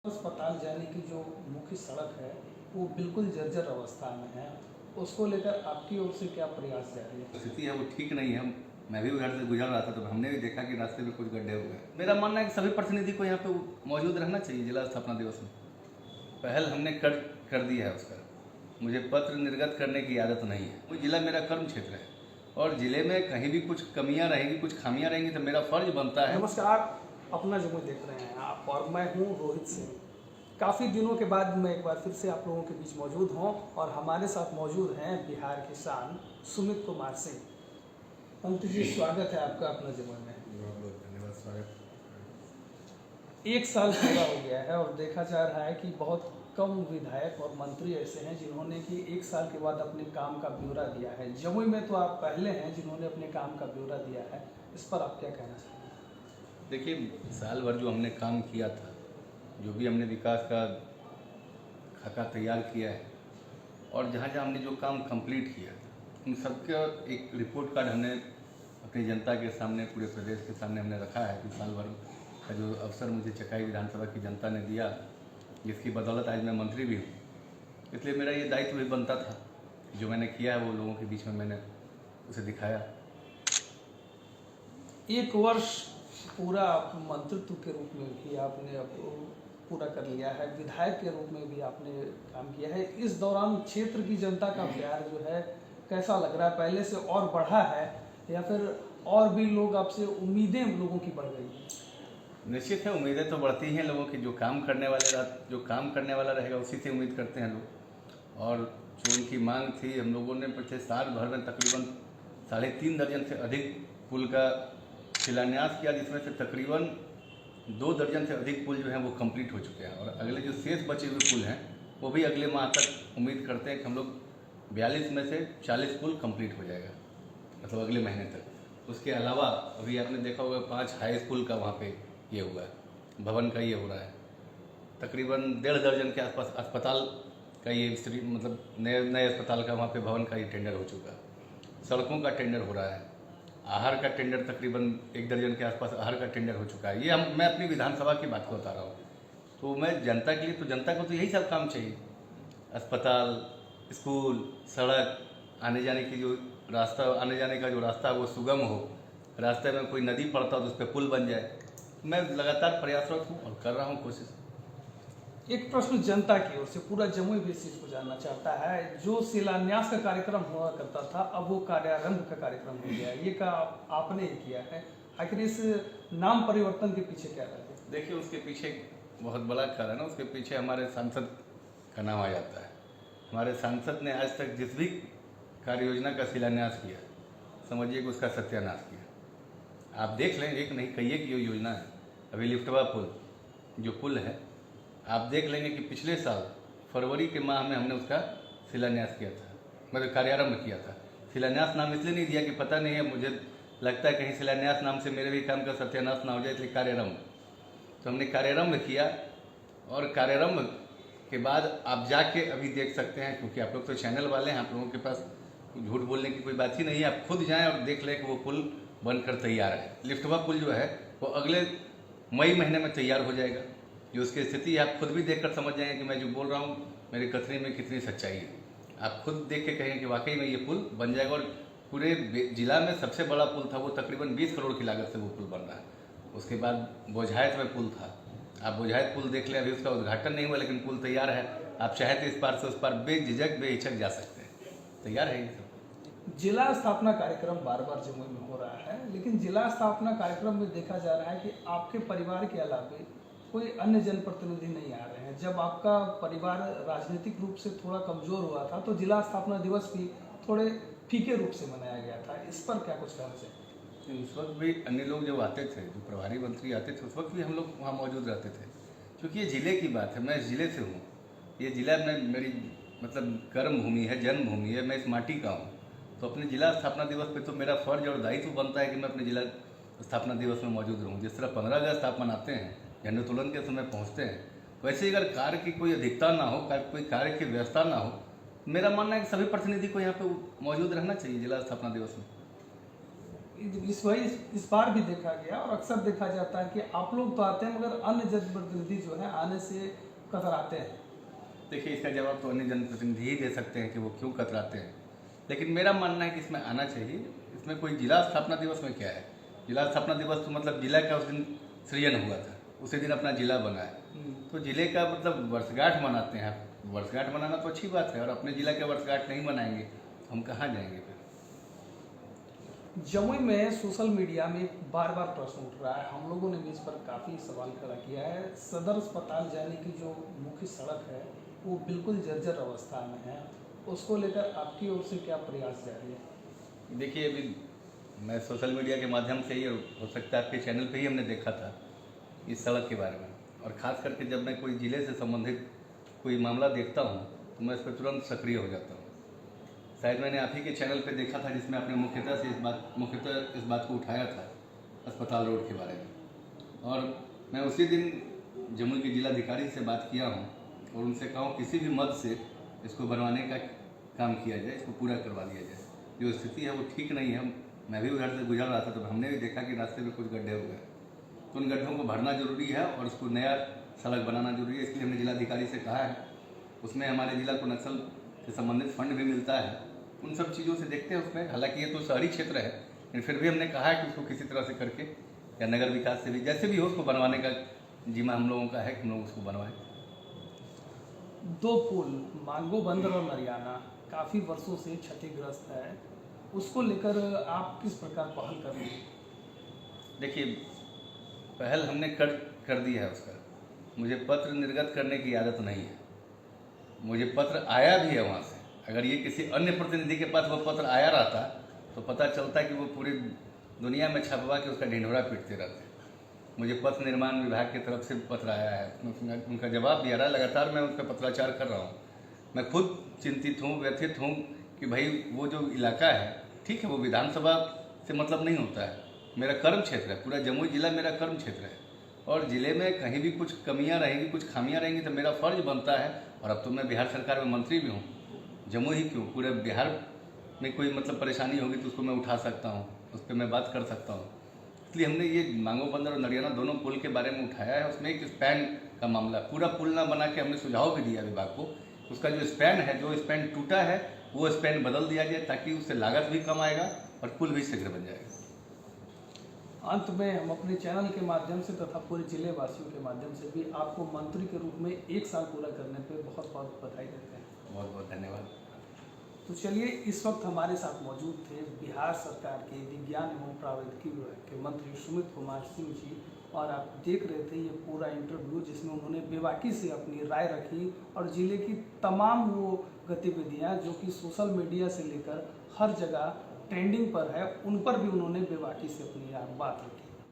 अस्पताल जाने की जो मुख्य सड़क है वो बिल्कुल जर्जर अवस्था में है। उसको लेकर आपकी ओर से क्या प्रयास जारी है? स्थिति है वो ठीक नहीं है। मैं भी उधर से गुजर रहा था तो हमने भी देखा कि रास्ते में कुछ गड्ढे हो गए। मेरा मानना है कि सभी प्रतिनिधि को यहाँ पे मौजूद रहना चाहिए जिला स्थापना दिवस में। पहल हमने कर दी है उसका। मुझे पत्र निर्गत करने की आदत नहीं है। वो जिला मेरा कर्म क्षेत्र है और जिले में कहीं भी कुछ कमियां रहेंगी, कुछ खामियां रहेंगी तो मेरा फर्ज बनता है। नमस्कार, अपना जमुई देख रहे हैं आप और मैं हूँ रोहित सिंह। काफ़ी दिनों के बाद मैं एक बार फिर से आप लोगों के बीच मौजूद हूँ और हमारे साथ मौजूद हैं बिहार के शान सुमित कुमार सिंह। मंत्री जी, स्वागत है आपका अपना जमुई में। बहुत बहुत धन्यवाद। स्वागत। एक साल पूरा हो गया है और देखा जा रहा है कि बहुत कम विधायक और मंत्री ऐसे हैं जिन्होंने कि एक साल के बाद अपने काम का ब्यौरा दिया है। जमुई में तो आप पहले हैं जिन्होंने अपने काम का ब्यौरा दिया है, इस पर आप क्या कहना चाहेंगे? देखिए, साल भर जो हमने काम किया था, जो भी हमने विकास का खाका तैयार किया है और जहाँ जहाँ हमने जो काम कंप्लीट किया उन सबका एक रिपोर्ट कार्ड हमने अपनी जनता के सामने, पूरे प्रदेश के सामने हमने रखा है कि साल भर का जो अवसर मुझे चकाई विधानसभा की जनता ने दिया, जिसकी बदौलत आज मैं मंत्री भी हूँ। इसलिए मेरा ये दायित्व भी बनता था, जो मैंने किया है वो लोगों के बीच में मैंने उसे दिखाया। एक वर्ष पूरा आप मंत्रित्व के रूप में भी आपने अब पूरा कर लिया है, विधायक के रूप में भी आपने काम किया है। इस दौरान क्षेत्र की जनता का प्यार जो है कैसा लग रहा है? पहले से और बढ़ा है या फिर और भी लोग आपसे उम्मीदें लोगों की बढ़ गई हैं? निश्चित है, उम्मीदें तो बढ़ती हैं लोगों की। जो काम करने वाला रहेगा उसी से उम्मीद करते हैं लोग। और जो उनकी मांग थी, हम लोगों ने पिछले साल भर में तकरीबन 3.5 दर्जन से अधिक पुल का शिलान्यास किया, जिसमें से तकरीबन 2 दर्जन से अधिक पुल जो हैं वो कंप्लीट हो चुके हैं। और अगले जो शेष बचे हुए पुल हैं वो भी अगले माह तक उम्मीद करते हैं कि हम लोग 42 में से 40 पुल कंप्लीट हो जाएगा, मतलब अगले महीने तक। उसके अलावा अभी आपने देखा होगा 5 हाई स्कूल का वहाँ पे ये हुआ है, भवन का ये हो रहा है। तकरीबन 1.5 दर्जन के आसपास अस्पताल का ये मतलब नए अस्पताल का वहाँ पे भवन का ये टेंडर हो चुका है। सड़कों का टेंडर हो रहा है। आहार का टेंडर तकरीबन 1 दर्जन के आसपास आहार का टेंडर हो चुका है। ये मैं अपनी विधानसभा की बात को बता रहा हूँ। तो मैं जनता के लिए, तो जनता को तो यही सब काम चाहिए। अस्पताल, स्कूल, सड़क, आने जाने का जो रास्ता है वो सुगम हो। रास्ते में कोई नदी पड़ता हो तो उस पर पुल बन जाए। मैं लगातार प्रयासरत हूँ और कर रहा हूँ कोशिश। एक प्रश्न जनता की ओर से, पूरा जमुई भी इस चीज को जानना चाहता है। जो शिलान्यास का कार्यक्रम हुआ करता था अब वो कार्यारंभ का कार्यक्रम हो गया, ये का आपने ही किया है। आखिर इस नाम परिवर्तन के पीछे क्या है? देखिए, उसके पीछे बहुत बड़ा कारण है। उसके पीछे हमारे सांसद का नाम आ जाता है। हमारे सांसद ने आज तक जिस भी कार्य योजना का शिलान्यास किया, समझिए कि उसका सत्यानाश किया। आप देख लें, एक नहीं कई एक योजना है। अभी लिफ्टवा पुल, जो पुल है, आप देख लेंगे कि पिछले साल फरवरी के माह में हमने उसका शिलान्यास किया था, मतलब कार्यारंभ किया था। शिलान्यास नाम इसलिए नहीं दिया कि पता नहीं है, मुझे लगता है कहीं शिलान्यास नाम से मेरे भी काम का सत्यानाश ना हो जाए, इसलिए कार्यारंभ। तो हमने कार्यारंभ किया और कार्यारंभ के बाद आप जाके अभी देख सकते हैं, क्योंकि आप लोग तो चैनल वाले हैं, आप लोगों के पास झूठ बोलने की कोई बात ही नहीं है। आप खुद जाएं और देख लें कि वो पुल बनकर तैयार है। लिफ्टवा पुल जो है वो अगले मई महीने में तैयार हो जाएगा। जो उसकी स्थिति है आप खुद भी देखकर समझ जाएंगे कि मैं जो बोल रहा हूँ मेरी कथनी में कितनी सच्चाई है। आप खुद देख के कहेंगे कि वाकई में ये पुल बन जाएगा। और पूरे जिला में सबसे बड़ा पुल था वो, तकरीबन 20 करोड़ की लागत से वो पुल बन रहा है। उसके बाद बोझायत में पुल था, आप बोझायत पुल देख लें, अभी उसका उद्घाटन नहीं हुआ लेकिन पुल तैयार है। आप चाहे तो इस पार से उस पार बेझिझक बेहिचक जा सकते हैं, तैयार है ये सब। जिला स्थापना कार्यक्रम बार बार जमुई में हो रहा है, लेकिन जिला स्थापना कार्यक्रम में देखा जा रहा है कि आपके परिवार के अलावा कोई अन्य जनप्रतिनिधि नहीं आ रहे हैं। जब आपका परिवार राजनीतिक रूप से थोड़ा कमजोर हुआ था तो जिला स्थापना दिवस भी थोड़े फीके रूप से मनाया गया था, इस पर क्या कुछ कहना चाहिए? उस वक्त भी अन्य लोग जब आते थे, जो प्रभारी मंत्री आते थे, उस वक्त भी हम लोग वहाँ मौजूद रहते थे, क्योंकि ये ज़िले की बात है। मैं इस ज़िले से हूँ, ये ज़िला में मेरी मतलब कर्म भूमि है, जन्मभूमि है, मैं इस माटी का हूँ। तो अपने जिला स्थापना दिवस पे तो मेरा फर्ज और दायित्व बनता है कि मैं अपने जिला स्थापना दिवस में मौजूद रहूँ। जिस तरह 15 अगस्त आप मनाते हैं, झंडोत्तोलन के समय पहुँचते हैं, वैसे अगर कार्य की कोई अधिकता ना हो, कोई कार्य की व्यवस्था ना हो, मेरा मानना है कि सभी प्रतिनिधि को यहाँ पे मौजूद रहना चाहिए जिला स्थापना दिवस में। इस बार भी देखा गया और अक्सर देखा जाता है कि आप लोग तो आते हैं मगर अन्य जनप्रतिनिधि जो है आने से कतराते हैं। देखिए, इसका जवाब तो अन्य जनप्रतिनिधि ही दे सकते हैं कि वो क्यों कतराते हैं, लेकिन मेरा मानना है कि इसमें आना चाहिए। इसमें कोई जिला स्थापना दिवस में क्या है, जिला स्थापना दिवस तो मतलब जिला का उस दिन सृजन हुआ था, उसी दिन अपना जिला बना है। तो जिले का मतलब वर्षगांठ मनाते हैं। वर्षगांठ मनाना तो अच्छी बात है, और अपने जिला के वर्षगांठ नहीं मनाएंगे तो हम कहाँ जाएंगे फिर। जमुई में सोशल मीडिया में बार बार प्रश्न उठ रहा है, हम लोगों ने भी इस पर काफ़ी सवाल खड़ा किया है। सदर अस्पताल जाने की जो मुख्य सड़क है वो बिल्कुल जर्जर अवस्था में है, उसको लेकर आपकी ओर से क्या प्रयास जारी है? देखिए, अभी मैं सोशल मीडिया के माध्यम से ही, हो सकता है आपके चैनल पे ही हमने देखा था इस सड़क के बारे में, और ख़ास करके जब मैं कोई ज़िले से संबंधित कोई मामला देखता हूँ तो मैं इस पर तुरंत सक्रिय हो जाता हूँ। शायद मैंने आप ही के चैनल पे देखा था जिसमें आपने मुख्यतः इस बात को उठाया था, अस्पताल रोड के बारे में। और मैं उसी दिन जमुई के जिलाधिकारी से बात किया हूँ और उनसे कहा हूँ किसी भी मद से इसको बनवाने का काम किया जाए, इसको पूरा करवा दिया जाए। जो स्थिति है वो ठीक नहीं है। मैं भी उधर से गुजर रहा था तो हमने भी देखा कि रास्ते में कुछ गड्ढे हो गए, तो उन गड्ढों को भरना जरूरी है और उसको नया सड़क बनाना जरूरी है। इसलिए हमने जिलाधिकारी से कहा है, उसमें हमारे जिला को नक्सल से संबंधित फंड भी मिलता है। उन सब चीज़ों से देखते हैं उसमें, हालांकि ये तो शहरी क्षेत्र है, लेकिन फिर भी हमने कहा है कि उसको किसी तरह से करके या नगर विकास से भी जैसे भी हो उसको बनवाने का जिम्मा हम लोगों का है कि हम लोग उसको बनवाएं। दो पुल मांगो बंदर और नरियाना काफ़ी वर्षों से क्षतिग्रस्त है, उसको लेकर आप किस प्रकार पहल कर रहे हैं? देखिए, पहल हमने कर दी है उसका। मुझे पत्र निर्गत करने की आदत नहीं है, मुझे पत्र आया भी है वहाँ से। अगर ये किसी अन्य प्रतिनिधि के पास वो पत्र आया रहता तो पता चलता कि वो पूरी दुनिया में छपवा के उसका ढिंढोरा पीटते रहते। मुझे पथ निर्माण विभाग की तरफ से पत्र आया है, उनका जवाब भी आ रहा है, लगातार मैं उन पर पत्राचार कर रहा हूँ। मैं खुद चिंतित हूँ, व्यथित हूँ कि भाई वो जो इलाका है, ठीक है, वो विधानसभा से मतलब नहीं होता है, मेरा कर्म क्षेत्र है, पूरा जमुई जिला मेरा कर्म क्षेत्र है, और ज़िले में कहीं भी कुछ कमियां रहेंगी, कुछ खामियां रहेंगी तो मेरा फ़र्ज बनता है। और अब तो मैं बिहार सरकार में मंत्री भी हूँ, जमुई ही क्यों, पूरे बिहार में कोई मतलब परेशानी होगी तो उसको मैं उठा सकता हूँ, उस पर मैं बात कर सकता हूँ। इसलिए हमने ये मांगो बंदर और नरियाना दोनों पुल के बारे में उठाया है। उसमें एक स्पैन का मामला, पूरा पुल ना बना के हमने सुझाव भी दिया विभाग को, उसका जो स्पैन है, जो स्पैन टूटा है वो स्पैन बदल दिया जाए ताकि उससे लागत भी कम आएगा और पुल भी शीघ्र बन जाएगा। अंत में हम अपने चैनल के माध्यम से तथा पूरे जिले वासियों के माध्यम से भी आपको मंत्री के रूप में 1 साल पूरा करने पे बहुत बहुत बधाई देते हैं। बहुत बहुत धन्यवाद। तो चलिए, इस वक्त हमारे साथ मौजूद थे बिहार सरकार के विज्ञान एवं प्रौद्योगिकी विभाग के मंत्री सुमित कुमार सिंह जी, और आप देख रहे थे ये पूरा इंटरव्यू जिसमें उन्होंने बेबाकी से अपनी राय रखी और जिले की तमाम वो गतिविधियां जो कि सोशल मीडिया से लेकर हर जगह ट्रेंडिंग पर है, उन पर भी उन्होंने बेबाकी से अपनी बात रखी।